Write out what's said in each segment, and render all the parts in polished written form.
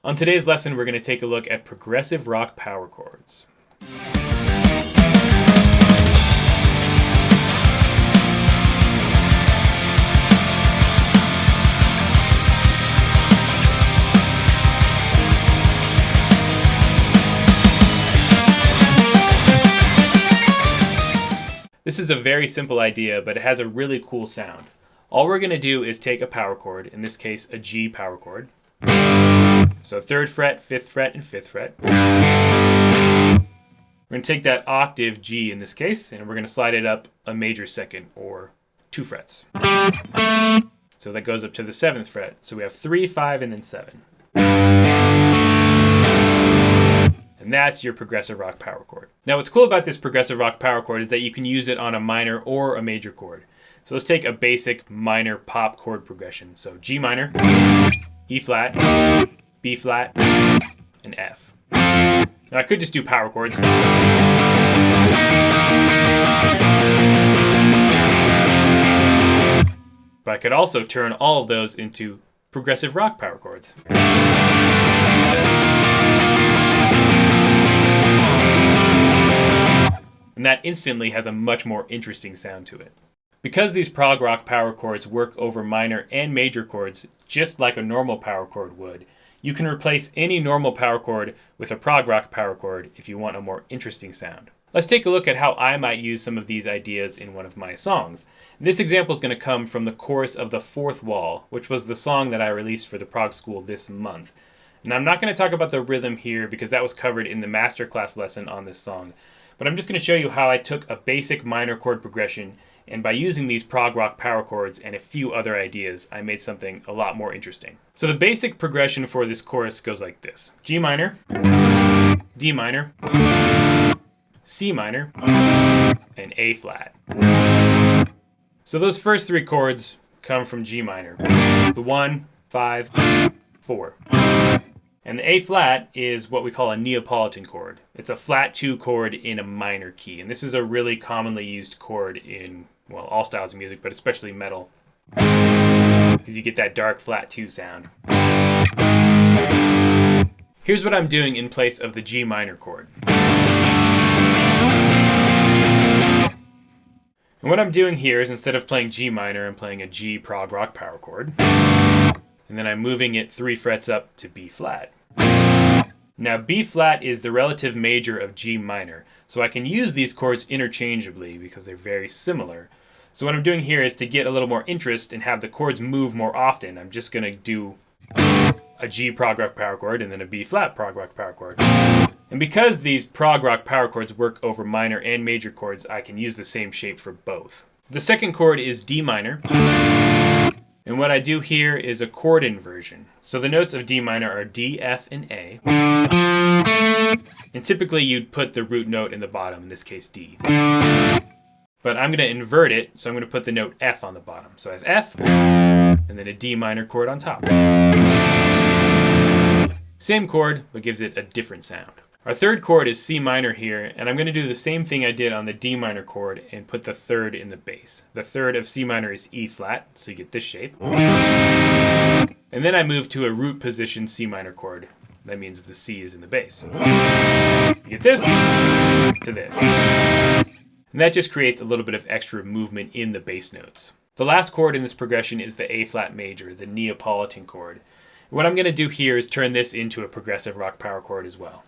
On today's lesson, we're going to take a look at progressive rock power chords. This is a very simple idea, but it has a really cool sound. All we're going to do is take a power chord, in this case a G power chord. So 3rd fret, 5th fret, and 5th fret. We're going to take that octave G in this case, and we're going to slide it up a major second, or 2 frets. So that goes up to the 7th fret. So we have 3, 5, and then 7. And that's your progressive rock power chord. Now what's cool about this progressive rock power chord is that you can use it on a minor or a major chord. So let's take a basic minor pop chord progression. So G minor, E flat, B flat, and F. Now I could just do power chords. But I could also turn all of those into progressive rock power chords. And that instantly has a much more interesting sound to it. Because these prog rock power chords work over minor and major chords just like a normal power chord would, you can replace any normal power chord with a prog rock power chord if you want a more interesting sound. Let's take a look at how I might use some of these ideas in one of my songs. This example is going to come from the chorus of The Fourth Wall, which was the song that I released for the Prog School this month. And I'm not going to talk about the rhythm here because that was covered in the masterclass lesson on this song. But I'm just going to show you how I took a basic minor chord progression, and by using these prog rock power chords and a few other ideas, I made something a lot more interesting. So the basic progression for this chorus goes like this. G minor, D minor, C minor, and A flat. So those first 3 chords come from G minor. The 1, 5, 4. And the A flat is what we call a Neapolitan chord. It's a flat 2 chord in a minor key. And this is a really commonly used chord in, well, all styles of music, but especially metal. Because you get that dark flat 2 sound. Here's what I'm doing in place of the G minor chord. And what I'm doing here is instead of playing G minor, I'm playing a G prog rock power chord. And then I'm moving it 3 frets up to B flat. Now B flat is the relative major of G minor, so I can use these chords interchangeably because they're very similar. So what I'm doing here is to get a little more interest and have the chords move more often. I'm just going to do a G prog rock power chord and then a B flat prog rock power chord. And because these prog rock power chords work over minor and major chords, I can use the same shape for both. The second chord is D minor. And what I do here is a chord inversion. So the notes of D minor are D, F, and A. And typically you'd put the root note in the bottom, in this case D. But I'm going to invert it, so I'm going to put the note F on the bottom. So I have F, and then a D minor chord on top. Same chord, but gives it a different sound. Our third chord is C minor here, and I'm going to do the same thing I did on the D minor chord and put the 3rd in the bass. The 3rd of C minor is E flat, so you get this shape. And then I move to a root position C minor chord. That means the C is in the bass. You get this to this. And that just creates a little bit of extra movement in the bass notes. The last chord in this progression is the A flat major, the Neapolitan chord. What I'm going to do here is turn this into a progressive rock power chord as well,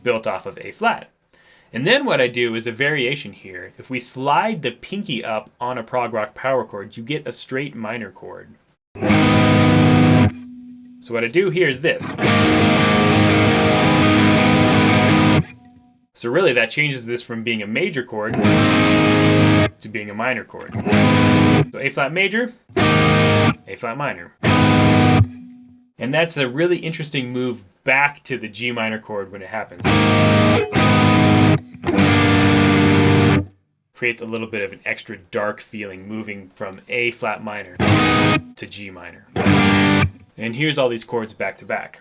built off of A flat. And then what I do is a variation here. If we slide the pinky up on a prog rock power chord, you get a straight minor chord. So what I do here is this. So really that changes this from being a major chord to being a minor chord. So A flat major, A flat minor. And that's a really interesting move back to the G minor chord when it happens. Creates a little bit of an extra dark feeling moving from A flat minor to G minor. And here's all these chords back to back.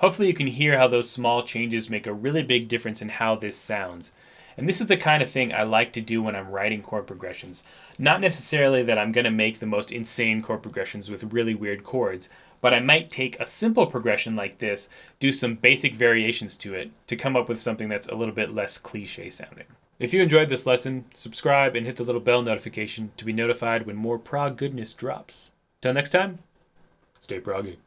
Hopefully you can hear how those small changes make a really big difference in how this sounds. And this is the kind of thing I like to do when I'm writing chord progressions. Not necessarily that I'm going to make the most insane chord progressions with really weird chords, but I might take a simple progression like this, do some basic variations to it, to come up with something that's a little bit less cliche sounding. If you enjoyed this lesson, subscribe and hit the little bell notification to be notified when more prog goodness drops. Till next time, stay proggy.